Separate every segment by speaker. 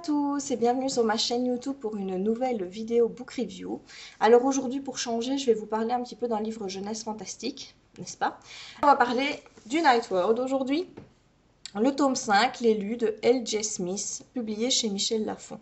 Speaker 1: tous et bienvenue sur ma chaîne YouTube pour une nouvelle vidéo book review. Alors aujourd'hui, pour changer, je vais vous parler un petit peu d'un livre jeunesse fantastique, n'est-ce pas? On va parler du Night World aujourd'hui, le tome 5, l'élu de L.J. Smith, publié chez Michel Lafon.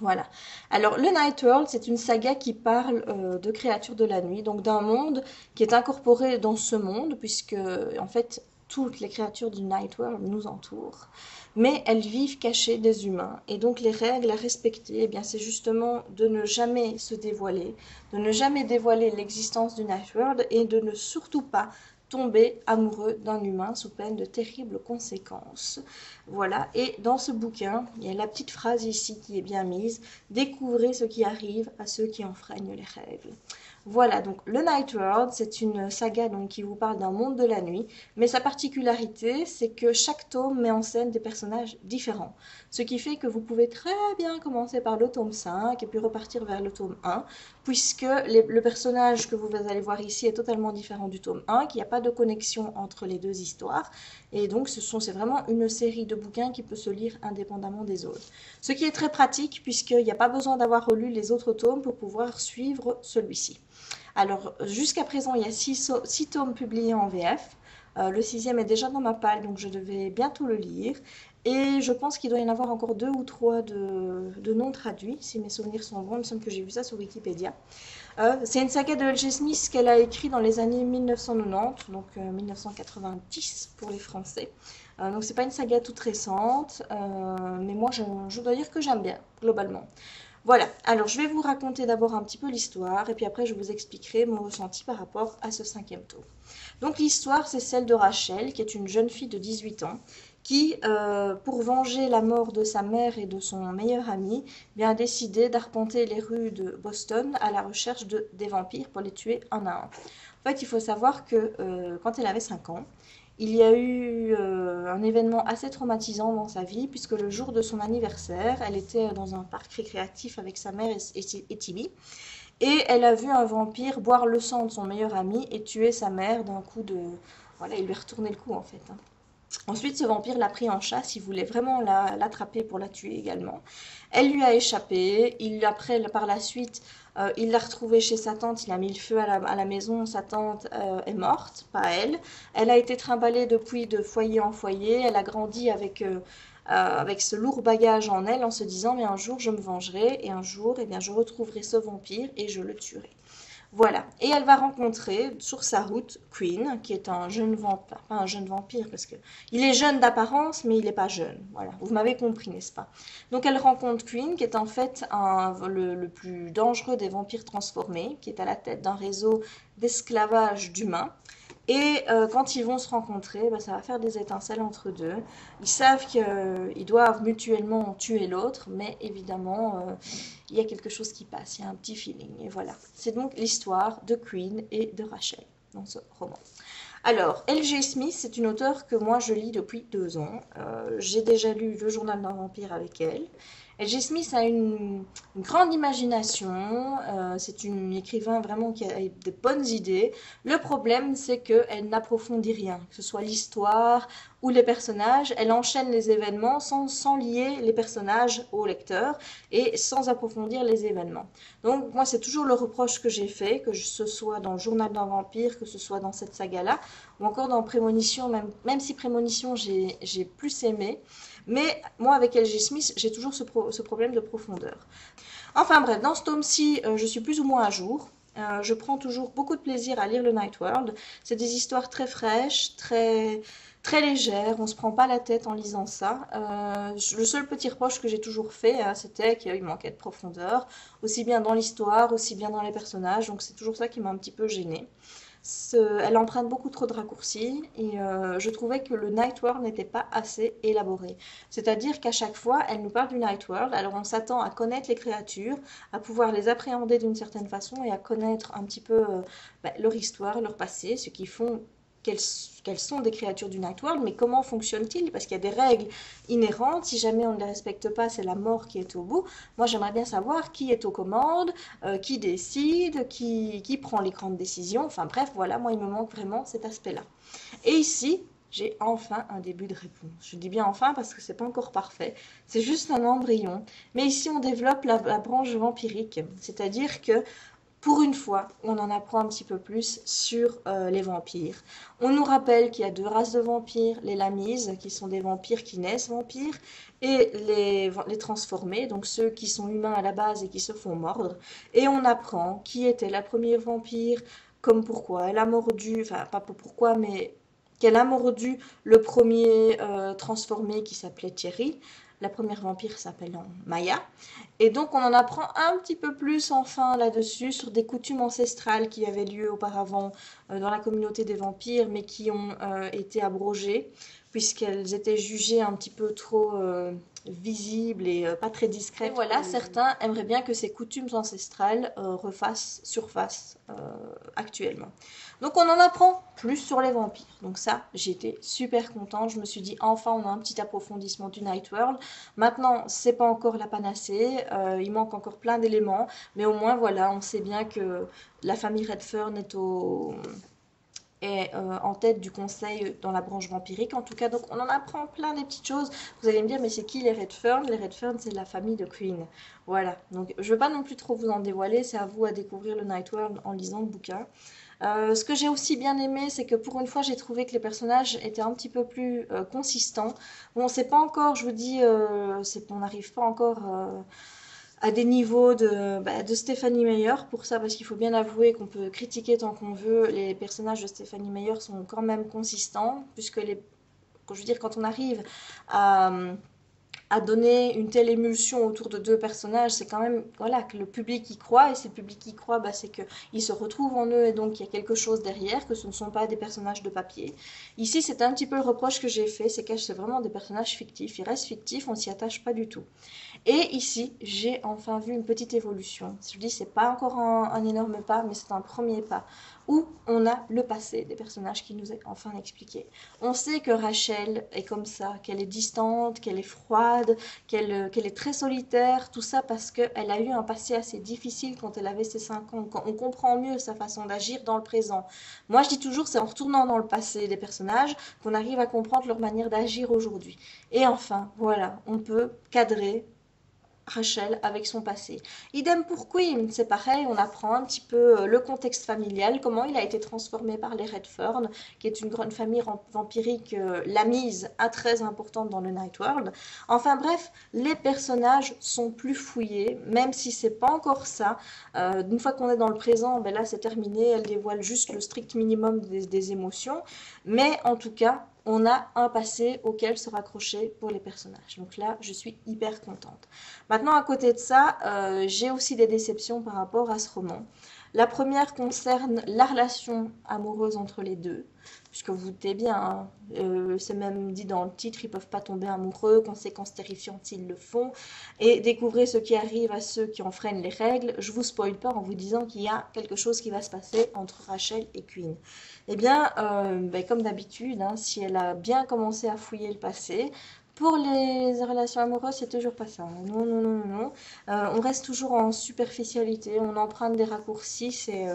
Speaker 1: Voilà. Alors, le Night World, c'est une saga qui parle de créatures de la nuit, donc d'un monde qui est incorporé dans ce monde, puisque, en fait, toutes les créatures du Night World nous entourent, mais elles vivent cachées des humains. Et donc, les règles à respecter, eh bien, c'est justement de ne jamais se dévoiler, de ne jamais dévoiler l'existence du Night World et de ne surtout pas tomber amoureux d'un humain sous peine de terribles conséquences. Voilà, et dans ce bouquin, il y a la petite phrase ici qui est bien mise, découvrez ce qui arrive à ceux qui enfreignent les règles. Voilà, donc le Night World, c'est une saga donc, qui vous parle d'un monde de la nuit, mais sa particularité, c'est que chaque tome met en scène des personnages différents. Ce qui fait que vous pouvez très bien commencer par le tome 5 et puis repartir vers le tome 1, puisque le personnage que vous allez voir ici est totalement différent du tome 1, qu'il n'y a pas de connexion entre les deux histoires, et donc c'est vraiment une série de bouquins qui peut se lire indépendamment des autres. Ce qui est très pratique, puisqu'il n'y a pas besoin d'avoir relu les autres tomes pour pouvoir suivre celui-ci. Alors, jusqu'à présent, il y a 6 tomes publiés en VF. Le 6e est déjà dans ma palle, donc je devais bientôt le lire. Et je pense qu'il doit y en avoir encore 2 ou 3 de non traduits, si mes souvenirs sont bons. Il me semble que j'ai vu ça sur Wikipédia. C'est une saga de L.J. Smith qu'elle a écrit dans les années 1990, donc 1990 pour les Français. Donc c'est pas une saga toute récente, mais moi je dois dire que j'aime bien, globalement. Voilà, alors je vais vous raconter d'abord un petit peu l'histoire et puis après je vous expliquerai mon ressenti par rapport à ce 5e tome. Donc l'histoire, c'est celle de Rachel, qui est une jeune fille de 18 ans, qui, pour venger la mort de sa mère et de son meilleur ami, a décidé d'arpenter les rues de Boston à la recherche des vampires pour les tuer un à un. En fait, il faut savoir que quand elle avait 5 ans, il y a eu un événement assez traumatisant dans sa vie, puisque le jour de son anniversaire, elle était dans un parc récréatif avec sa mère et Timmy, et elle a vu un vampire boire le sang de son meilleur ami et tuer sa mère d'un coup de... Voilà, il lui a retourné le coup en fait. Ensuite, ce vampire l'a pris en chasse, il voulait vraiment l'attraper pour la tuer également. Elle lui a échappé, par la suite, il l'a retrouvée chez sa tante, il a mis le feu à la maison, sa tante est morte, pas elle. Elle a été trimballée depuis de foyer en foyer, elle a grandi avec ce lourd bagage en elle en se disant mais un jour je me vengerai et un jour eh bien, je retrouverai ce vampire et je le tuerai. Voilà, et elle va rencontrer sur sa route Queen, qui est un jeune vampire, pas un jeune vampire parce que il est jeune d'apparence, mais il n'est pas jeune. Voilà, vous m'avez compris, n'est-ce pas? Donc elle rencontre Queen, qui est en fait le plus dangereux des vampires transformés, qui est à la tête d'un réseau d'esclavage d'humains. Et quand ils vont se rencontrer, ça va faire des étincelles entre deux. Ils savent qu'ils doivent mutuellement tuer l'autre, mais évidemment, il y a quelque chose qui passe, il y a un petit feeling. Et voilà, c'est donc l'histoire de Queen et de Rachel dans ce roman. Alors, L.J. Smith, c'est une auteure que moi je lis depuis 2 ans. J'ai déjà lu Le Journal d'un vampire avec elle. L.J. Smith a une grande imagination, c'est une écrivain vraiment qui a des bonnes idées. Le problème, c'est qu'elle n'approfondit rien, que ce soit l'histoire ou les personnages. Elle enchaîne les événements sans lier les personnages au lecteur et sans approfondir les événements. Donc moi, c'est toujours le reproche que j'ai fait, que ce soit dans le Journal d'un vampire, que ce soit dans cette saga-là, ou encore dans Prémonition, même si Prémonition, j'ai plus aimé. Mais moi, avec L.J. Smith, j'ai toujours ce problème de profondeur. Enfin bref, dans ce tome-ci, je suis plus ou moins à jour. Je prends toujours beaucoup de plaisir à lire le Night World. C'est des histoires très fraîches, très légères. On ne se prend pas la tête en lisant ça. Le seul petit reproche que j'ai toujours fait, c'était qu'il manquait de profondeur, aussi bien dans l'histoire, aussi bien dans les personnages. Donc c'est toujours ça qui m'a un petit peu gênée. Elle emprunte beaucoup trop de raccourcis et je trouvais que le Night World n'était pas assez élaboré. C'est-à-dire qu'à chaque fois, elle nous parle du Night World, alors on s'attend à connaître les créatures, à pouvoir les appréhender d'une certaine façon et à connaître un petit peu leur histoire, leur passé, ce qui font qu'elles sont des créatures du Night World, mais comment fonctionnent-ils? Parce qu'il y a des règles inhérentes, si jamais on ne les respecte pas, c'est la mort qui est au bout. Moi, j'aimerais bien savoir qui est aux commandes, qui décide, qui prend les grandes décisions, enfin bref, voilà, moi, il me manque vraiment cet aspect-là. Et ici, j'ai enfin un début de réponse. Je dis bien enfin parce que c'est pas encore parfait, c'est juste un embryon. Mais ici, on développe la branche vampirique, c'est-à-dire que pour une fois, on en apprend un petit peu plus sur les vampires. On nous rappelle qu'il y a deux races de vampires, les Lamises, qui sont des vampires qui naissent vampires, et les transformés, donc ceux qui sont humains à la base et qui se font mordre. Et on apprend qui était la première vampire, comme pourquoi elle a mordu, enfin pas pourquoi, mais qu'elle a mordu le premier transformé qui s'appelait Thierry. La première vampire s'appelle Maya. Et donc, on en apprend un petit peu plus enfin là-dessus, sur des coutumes ancestrales qui avaient lieu auparavant dans la communauté des vampires, mais qui ont été abrogées, puisqu'elles étaient jugées un petit peu trop visibles et pas très discrètes. Et voilà, certains aimeraient bien que ces coutumes ancestrales refassent surface actuellement. Donc, on en apprend plus sur les vampires. Donc ça, j'étais super contente. Je me suis dit, enfin, on a un petit approfondissement du Night World. Maintenant, c'est pas encore la panacée, il manque encore plein d'éléments, mais au moins voilà, on sait bien que la famille Redfern est en tête du conseil dans la branche vampirique. En tout cas, donc on en apprend plein des petites choses. Vous allez me dire, mais c'est qui les Redfern? Les Redfern, c'est la famille de Queen. Voilà, donc je ne vais pas non plus trop vous en dévoiler, c'est à vous à découvrir le Night World en lisant le bouquin. Ce que j'ai aussi bien aimé, c'est que pour une fois, j'ai trouvé que les personnages étaient un petit peu plus consistants. Bon, c'est pas encore, je vous dis, on n'arrive pas encore à des niveaux de Stephanie Meyer pour ça, parce qu'il faut bien avouer qu'on peut critiquer tant qu'on veut. Les personnages de Stephanie Meyer sont quand même consistants, puisque je veux dire, quand on arrive à donner une telle émulsion autour de deux personnages, c'est quand même voilà, que le public y croit, et si le public y croit, bah, c'est qu'ils se retrouvent en eux, et donc il y a quelque chose derrière, que ce ne sont pas des personnages de papier. Ici, c'est un petit peu le reproche que j'ai fait, c'est que c'est vraiment des personnages fictifs, ils restent fictifs, on s'y attache pas du tout. Et ici, j'ai enfin vu une petite évolution. Je dis, c'est pas encore un énorme pas, mais c'est un premier pas, où on a le passé des personnages qui nous est enfin expliqué. On sait que Rachel est comme ça, qu'elle est distante, qu'elle est froide, qu'elle est très solitaire, tout ça parce qu'elle a eu un passé assez difficile quand elle avait ses 5 ans. On comprend mieux sa façon d'agir dans le présent. Moi, je dis toujours, c'est en retournant dans le passé des personnages qu'on arrive à comprendre leur manière d'agir aujourd'hui. Et enfin, voilà, on peut cadrer Rachel avec son passé. Idem pour Queen, c'est pareil, on apprend un petit peu le contexte familial, comment il a été transformé par les Redfern, qui est une grande famille vampirique, la mise à très importante dans le Night World. Enfin bref, les personnages sont plus fouillés, même si c'est pas encore ça. Une fois qu'on est dans le présent, ben là c'est terminé, elle dévoile juste le strict minimum des émotions, mais en tout cas, on a un passé auquel se raccrocher pour les personnages. Donc là, je suis hyper contente. Maintenant, à côté de ça, j'ai aussi des déceptions par rapport à ce roman. La première concerne la relation amoureuse entre les deux, puisque vous vous doutez bien, hein, c'est même dit dans le titre, ils ne peuvent pas tomber amoureux, conséquences terrifiantes s'ils le font, et découvrez ce qui arrive à ceux qui enfreignent les règles. Je vous spoil pas en vous disant qu'il y a quelque chose qui va se passer entre Rachel et Queen. Eh bien, comme d'habitude, hein, si elle a bien commencé à fouiller le passé, pour les relations amoureuses, c'est toujours pas ça. Non, non, non, non. On reste toujours en superficialité, on emprunte des raccourcis, c'est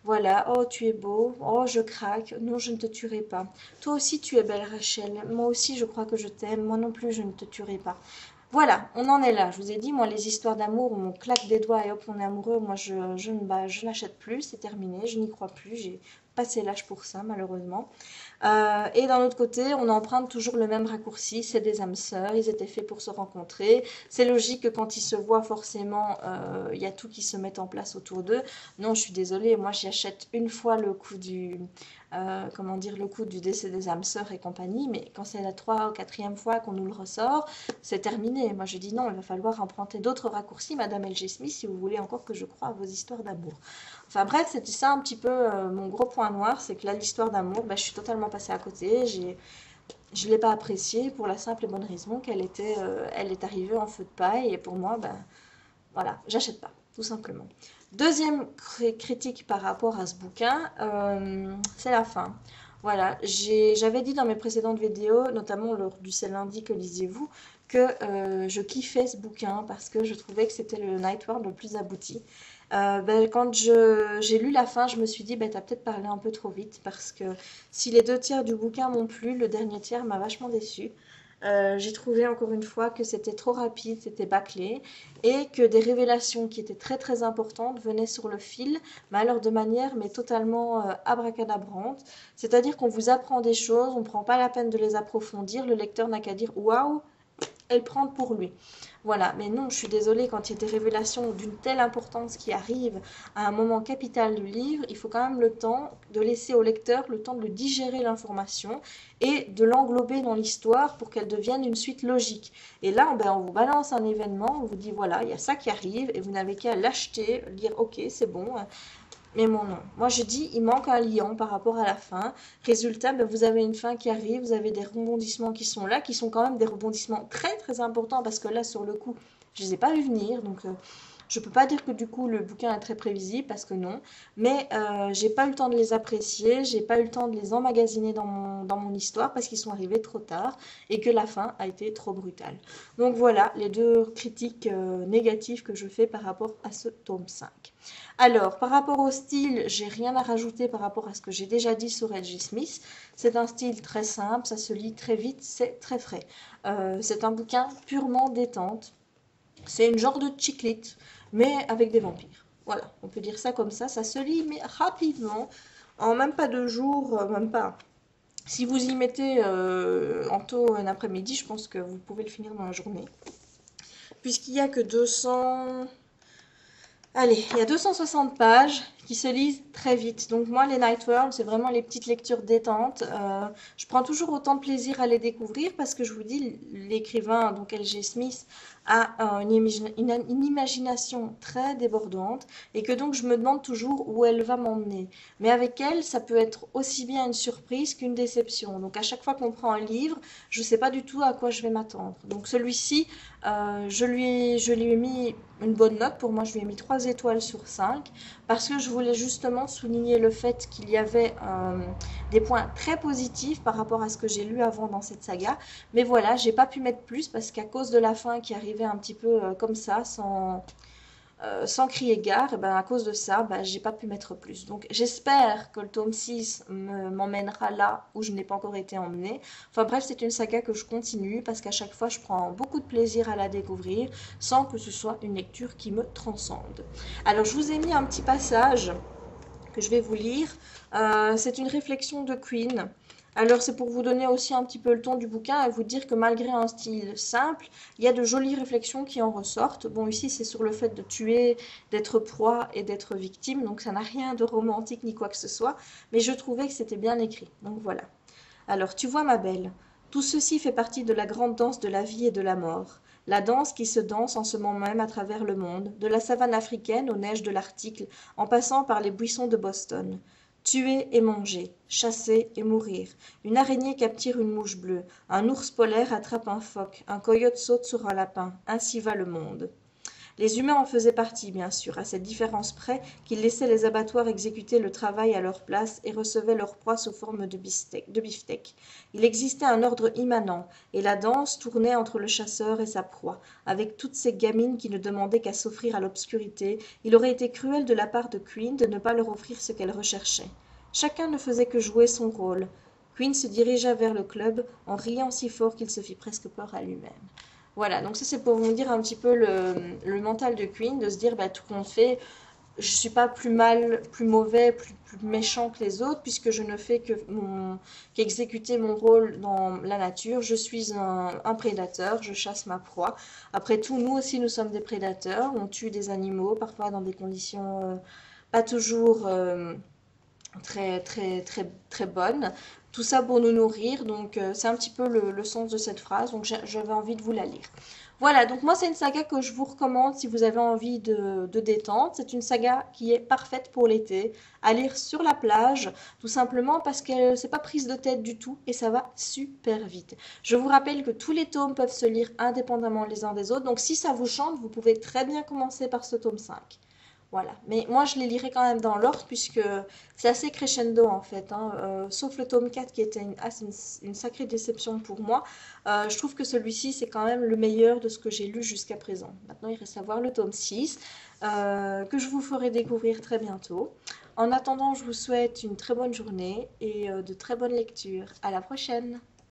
Speaker 1: voilà, oh tu es beau, oh je craque, non je ne te tuerai pas. Toi aussi tu es belle Rachel, moi aussi je crois que je t'aime, moi non plus je ne te tuerai pas. Voilà, on en est là. Je vous ai dit, moi, les histoires d'amour où on claque des doigts et hop, on est amoureux, moi, je n'achète plus, c'est terminé, je n'y crois plus, j'ai passé l'âge pour ça, malheureusement. Et d'un autre côté, on emprunte toujours le même raccourci, c'est des âmes sœurs, ils étaient faits pour se rencontrer. C'est logique que quand ils se voient, forcément, il y a tout qui se met en place autour d'eux. Non, je suis désolée, moi, j'y achète une fois le coup comment dire, le coup du décès des âmes sœurs et compagnie, mais quand c'est la 3e ou 4e fois qu'on nous le ressort, c'est terminé. Moi, je dis non, il va falloir emprunter d'autres raccourcis, Madame L.G. Smith, si vous voulez encore que je croie à vos histoires d'amour. Enfin bref, c'était ça un petit peu mon gros point noir, c'est que là, l'histoire d'amour, je suis totalement passée à côté, je ne l'ai pas appréciée pour la simple et bonne raison qu'elle elle est arrivée en feu de paille, et pour moi, voilà, j'achète pas, tout simplement. Deuxième critique par rapport à ce bouquin, c'est la fin. Voilà, j'avais dit dans mes précédentes vidéos, notamment lors du C'est lundi que lisez-vous, que je kiffais ce bouquin parce que je trouvais que c'était le Night World le plus abouti. Quand j'ai lu la fin, je me suis dit, t'as peut-être parlé un peu trop vite parce que si les 2 tiers du bouquin m'ont plu, le dernier tiers m'a vachement déçu. J'ai trouvé encore une fois que c'était trop rapide, c'était bâclé et que des révélations qui étaient très très importantes venaient sur le fil, mais alors de manière mais totalement abracadabrante. C'est-à-dire qu'on vous apprend des choses, on ne prend pas la peine de les approfondir, le lecteur n'a qu'à dire waouh et le prendre pour lui. Voilà, mais non, je suis désolée, quand il y a des révélations d'une telle importance qui arrivent à un moment capital du livre, il faut quand même le temps de laisser au lecteur le temps de digérer l'information et de l'englober dans l'histoire pour qu'elle devienne une suite logique. Et là, on vous balance un événement, on vous dit voilà, il y a ça qui arrive et vous n'avez qu'à l'acheter, dire ok, c'est bon. Mais bon, non. Moi, je dis, il manque un liant par rapport à la fin. Résultat, vous avez une fin qui arrive, vous avez des rebondissements qui sont là, qui sont quand même des rebondissements très très importants parce que là, sur le coup, je les ai pas vus venir. Donc, je peux pas dire que du coup, le bouquin est très prévisible parce que non. Mais j'ai pas eu le temps de les apprécier, j'ai pas eu le temps de les emmagasiner dans mon histoire parce qu'ils sont arrivés trop tard et que la fin a été trop brutale. Donc voilà, les 2 critiques négatives que je fais par rapport à ce tome 5. Alors, par rapport au style, j'ai rien à rajouter par rapport à ce que j'ai déjà dit sur L.J. Smith. C'est un style très simple, ça se lit très vite, c'est très frais. C'est un bouquin purement détente. C'est une genre de chick lit, mais avec des vampires. Voilà, on peut dire ça comme ça se lit, mais rapidement, en même pas 2 jours, même pas. Si vous y mettez en tôt un après-midi, je pense que vous pouvez le finir dans la journée. Puisqu'il n'y a que 200... Allez, il y a 260 pages qui se lisent très vite. Donc moi, les Night World, c'est vraiment les petites lectures détentes. Je prends toujours autant de plaisir à les découvrir parce que je vous dis, l'écrivain, donc L.J. Smith, a une imagination très débordante et que donc je me demande toujours où elle va m'emmener. Mais avec elle, ça peut être aussi bien une surprise qu'une déception. Donc à chaque fois qu'on prend un livre, je ne sais pas du tout à quoi je vais m'attendre. Donc celui-ci, je lui ai mis une bonne note. Pour moi, je lui ai mis 3 étoiles sur 5 parce que je voulais justement souligner le fait qu'il y avait des points très positifs par rapport à ce que j'ai lu avant dans cette saga. Mais voilà, j'ai pas pu mettre plus parce qu'à cause de la fin qui arrivait un petit peu comme ça, sans crier gare, et à cause de ça, j'ai pas pu mettre plus. Donc j'espère que le tome 6 m'emmènera là où je n'ai pas encore été emmenée. Enfin bref, c'est une saga que je continue parce qu'à chaque fois, je prends beaucoup de plaisir à la découvrir sans que ce soit une lecture qui me transcende. Alors je vous ai mis un petit passage que je vais vous lire. C'est une réflexion de Queen. Alors c'est pour vous donner aussi un petit peu le ton du bouquin et vous dire que malgré un style simple, il y a de jolies réflexions qui en ressortent. Bon, ici c'est sur le fait de tuer, d'être proie et d'être victime, donc ça n'a rien de romantique ni quoi que ce soit, mais je trouvais que c'était bien écrit, donc voilà. Alors tu vois ma belle, tout ceci fait partie de la grande danse de la vie et de la mort. La danse qui se danse en ce moment même à travers le monde, de la savane africaine aux neiges de l'Arctique, en passant par les buissons de Boston. Tuer et manger, chasser et mourir. Une araignée capture une mouche bleue, un ours polaire attrape un phoque, un coyote saute sur un lapin. Ainsi va le monde. Les humains en faisaient partie, bien sûr, à cette différence près qu'ils laissaient les abattoirs exécuter le travail à leur place et recevaient leur proie sous forme de beefsteak. Il existait un ordre immanent, et la danse tournait entre le chasseur et sa proie. Avec toutes ces gamines qui ne demandaient qu'à s'offrir à l'obscurité, il aurait été cruel de la part de Queen de ne pas leur offrir ce qu'elles recherchaient. Chacun ne faisait que jouer son rôle. Queen se dirigea vers le club en riant si fort qu'il se fit presque peur à lui-même. Voilà, donc ça c'est pour vous dire un petit peu le mental de Queen, de se dire tout compte fait, je ne suis pas plus mal, plus mauvais, plus méchant que les autres, puisque je ne fais qu'exécuter mon rôle dans la nature. Je suis un prédateur, je chasse ma proie. Après tout, nous aussi nous sommes des prédateurs, on tue des animaux, parfois dans des conditions pas toujours très, très, très, très bonnes. Tout ça pour nous nourrir, donc c'est un petit peu le sens de cette phrase, donc j'avais envie de vous la lire. Voilà, donc moi c'est une saga que je vous recommande si vous avez envie de détente. C'est une saga qui est parfaite pour l'été, à lire sur la plage, tout simplement parce que c'est pas prise de tête du tout et ça va super vite. Je vous rappelle que tous les tomes peuvent se lire indépendamment les uns des autres, donc si ça vous chante, vous pouvez très bien commencer par ce tome 5. Voilà, mais moi je les lirai quand même dans l'ordre puisque c'est assez crescendo en fait, hein. Sauf le tome 4 qui était une sacrée déception pour moi. Je trouve que celui-ci c'est quand même le meilleur de ce que j'ai lu jusqu'à présent. Maintenant il reste à voir le tome 6 que je vous ferai découvrir très bientôt. En attendant, je vous souhaite une très bonne journée et de très bonnes lectures. À la prochaine!